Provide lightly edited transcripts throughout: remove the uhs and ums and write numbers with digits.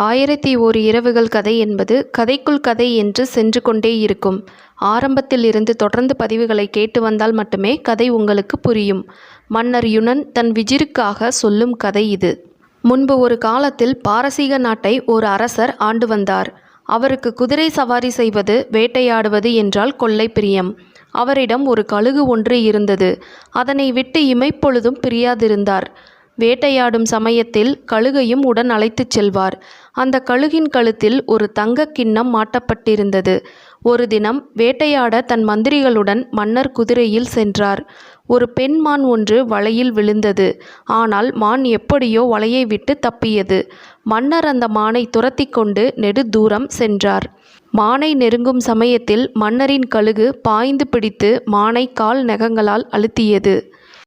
1001 இரவுகள் கதை என்பது கதைக்குள் கதை என்று சென்று கொண்டே இருக்கும். ஆரம்பத்தில் இருந்து தொடர்ந்து பதிவுகளை கேட்டு வந்தால் மட்டுமே கதை உங்களுக்கு புரியும். மன்னர் யுனன் தன் விஜிருக்காக சொல்லும் கதை இது. முன்பு ஒரு காலத்தில் பாரசீக நாட்டை ஒரு அரசர் ஆண்டு வந்தார். அவருக்கு குதிரை சவாரி செய்வது, வேட்டையாடுவது என்றால் கொள்ளை பிரியம். அவரிடம் ஒரு கழுகு ஒன்று இருந்தது. அதனை விட்டு இமைப்பொழுதும் பிரியாதிருந்தார். வேட்டையாடும் சமயத்தில் கழுகையும் உடன் அழைத்துச் செல்வார். அந்த கழுகின் கழுத்தில் ஒரு தங்கக் கிண்ணம் மாட்டப்பட்டிருந்தது. ஒரு தினம் வேட்டையாட தன் மந்திரிகளுடன் மன்னர் குதிரையில் சென்றார். ஒரு பெண் மான் ஒன்று வலையில் விழுந்தது. ஆனால் மான் எப்படியோ வலையை விட்டு தப்பியது. மன்னர் அந்த மானை துரத்தி கொண்டு நெடு தூரம் சென்றார். மானை நெருங்கும் சமயத்தில் மன்னரின் கழுகு பாய்ந்து பிடித்து மானை கால் நகங்களால் அழுத்தியது.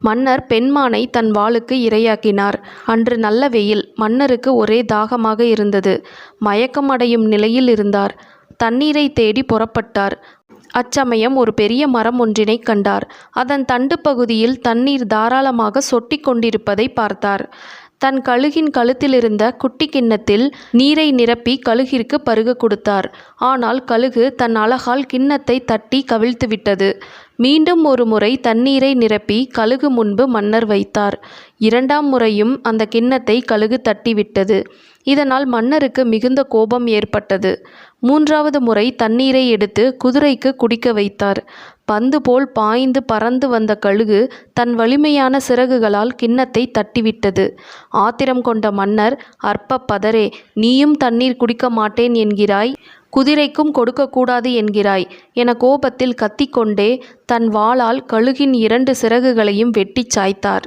மன்னர் பெண்மானை தன் வாளுக்கு இரையாக்கினார். அன்று நல்ல வெயில். மன்னருக்கு ஒரே தாகமாக இருந்தது. மயக்கம் அடையும் நிலையில் இருந்தார். தண்ணீரை தேடி புறப்பட்டார். அச்சமயம் ஒரு பெரிய மரம் ஒன்றினை கண்டார். அதன் தண்டு பகுதியில் தண்ணீர் தாராளமாக சொட்டி கொண்டிருப்பதை பார்த்தார். தன் கழுகின் கழுத்திலிருந்த குட்டி கிண்ணத்தில் நீரை நிரப்பி கழுகிற்கு பருக கொடுத்தார். ஆனால் கழுகு தன் அலகால் கிண்ணத்தை தட்டி கவிழ்த்துவிட்டது. மீண்டும் ஒரு முறை தண்ணீரை நிரப்பி கழுகு முன்பு மன்னர் வைத்தார். இரண்டாம் முறையும் அந்த கிண்ணத்தை கழுகு தட்டிவிட்டது. இதனால் மன்னருக்கு மிகுந்த கோபம் ஏற்பட்டது. மூன்றாவது முறை தண்ணீரை எடுத்து குதிரைக்கு குடிக்க வைத்தார். பந்து போல் பாய்ந்து பறந்து வந்த கழுகு தன் வலிமையான சிறகுகளால் கிண்ணத்தை தட்டிவிட்டது. ஆத்திரம் கொண்ட மன்னர், அற்ப பதரே, நீயும் தண்ணீர் குடிக்க மாட்டேன் என்கிறாய், குதிரைக்கும் கொடுக்கக்கூடாது என்கிறாய் என கோபத்தில் கத்திக்கொண்டே தன் வாளால் கழுகின் 2 சிறகுகளையும் வெட்டிச் சாய்த்தார்.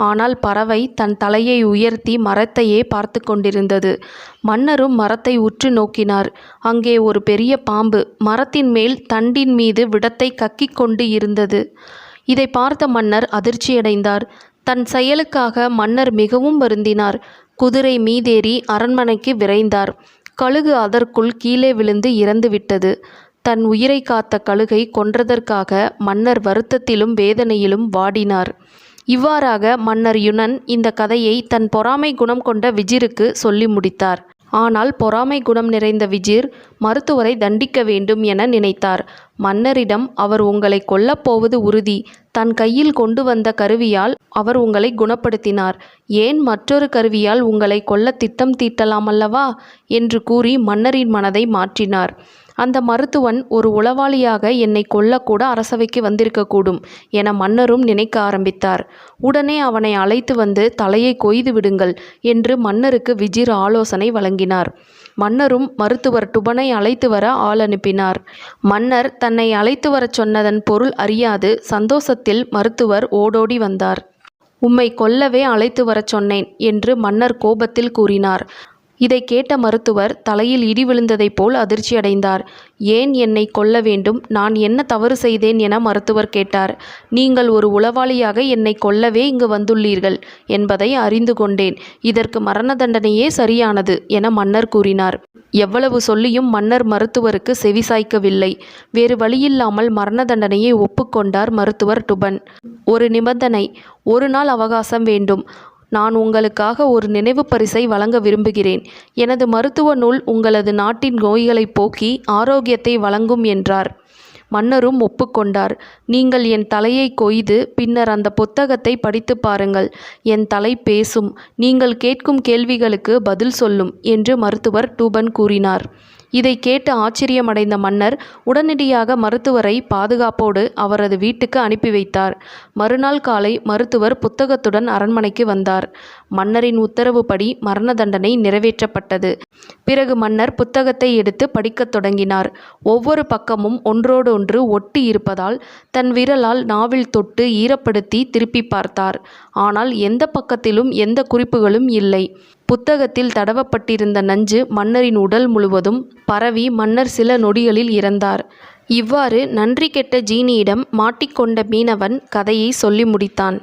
ஆனால் பறவை தன் தலையை உயர்த்தி மரத்தையே பார்த்து கொண்டிருந்தது. மன்னரும் மரத்தை உற்று நோக்கினார். அங்கே ஒரு பெரிய பாம்பு மரத்தின் மேல் தண்டின் மீது விடத்தை கக்கிக் கொண்டு இருந்தது. இதை பார்த்த மன்னர் அதிர்ச்சியடைந்தார். தன் செயலுக்காக மன்னர் மிகவும் வருந்தினார். குதிரை மீதேறி அரண்மனைக்கு விரைந்தார். கழுகு அதற்குள் கீழே விழுந்து இறந்துவிட்டது. தன் உயிரை காத்த கழுகை கொன்றதற்காக மன்னர் வருத்தத்திலும் வேதனையிலும் வாடினார். இவ்வாறாக மன்னர் யுனன் இந்த கதையை தன் பொறாமை குணம் கொண்ட விஜிருக்கு சொல்லி முடித்தார். ஆனால் பொறாமை குணம் நிறைந்த விஜிர் மருத்துவரை தண்டிக்க வேண்டும் என நினைத்தார். மன்னரிடம், அவர் உங்களை கொல்லப்போவது உறுதி. தன் கையில் கொண்டு வந்த கருவியால் அவர் உங்களை குணப்படுத்தினார். ஏன் மற்றொரு கருவியால் உங்களை கொல்ல திட்டம் தீட்டலாமல்லவா என்று கூறி மன்னரின் மனதை மாற்றினார். அந்த மருத்துவன் ஒரு உளவாளியாக என்னை கொல்லக்கூட அரசவைக்கு வந்திருக்கக்கூடும் என மன்னரும் நினைக்க ஆரம்பித்தார். உடனே அவனை அழைத்து வந்து தலையை கொய்து விடுங்கள் என்று மன்னருக்கு விஜிர் ஆலோசனை வழங்கினார். மன்னரும் மருத்துவர் டுபனை அழைத்து வர ஆள் அனுப்பினார். மன்னர் தன்னை அழைத்து வரச் சொன்னதன் பொருள் அறியாது சந்தோஷத்தில் மருத்துவர் ஓடோடி வந்தார். உம்மை கொல்லவே அழைத்து வரச் சொன்னேன் என்று மன்னர் கோபத்தில் கூறினார். இதை கேட்ட மருத்துவர் தலையில் இடி விழுந்ததைப் போல் அதிர்ச்சியடைந்தார். ஏன் என்னை கொல்ல வேண்டும்? நான் என்ன தவறு செய்தேன் என மருத்துவர் கேட்டார். நீங்கள் ஒரு உளவாளியாக என்னை கொல்லவே இங்கு வந்துள்ளீர்கள் என்பதை அறிந்து கொண்டேன். இதற்கு மரண தண்டனையே சரியானது என மன்னர் கூறினார். எவ்வளவு சொல்லியும் மன்னர் மருத்துவருக்கு செவிசாய்க்கவில்லை. வேறு வழியில்லாமல் மரண தண்டனையை ஒப்புக்கொண்டார் மருத்துவர் டுபன். ஒரு நிபந்தனை, 1 நாள் அவகாசம் வேண்டும். நான் உங்களுக்காக ஒரு நினைவு பரிசை வழங்க விரும்புகிறேன். எனது மருத்துவ நூல் உங்களது நாட்டின் நோய்களை போக்கி ஆரோக்கியத்தை வழங்கும் என்றார். மன்னரும் ஒப்புக்கொண்டார். நீங்கள் என் தலையை கொய்து பின்னர் அந்த புத்தகத்தை படித்து பாருங்கள். என் தலை பேசும். நீங்கள் கேட்கும் கேள்விகளுக்கு பதில் சொல்லும் என்று மருத்துவர் டுபன் கூறினார். இதை கேட்டு ஆச்சரியமடைந்த மன்னர் உடனடியாக மருத்துவரை பாதுகாப்போடு அவரது வீட்டுக்கு அனுப்பி வைத்தார். மறுநாள் காலை மருத்துவர் புத்தகத்துடன் அரண்மனைக்கு வந்தார். மன்னரின் உத்தரவுப்படி மரண தண்டனை நிறைவேற்றப்பட்டது. பிறகு மன்னர் புத்தகத்தை எடுத்து படிக்கத் தொடங்கினார். ஒவ்வொரு பக்கமும் ஒன்றோடொன்று ஒட்டி இருப்பதால் தன் விரலால் நாவில் தொட்டு ஈரப்படுத்தி திருப்பி பார்த்தார். ஆனால் எந்த பக்கத்திலும் எந்த குறிப்புகளும் இல்லை. புத்தகத்தில் தடவப்பட்டிருந்த நஞ்சு மன்னரின் உடல் முழுவதும் பரவி மன்னர் சில நொடிகளில் இறந்தார். இவ்வாறு நன்றி கெட்ட ஜீனியிடம் மாட்டிக்கொண்ட மீனவன் கதையை சொல்லி முடித்தான்.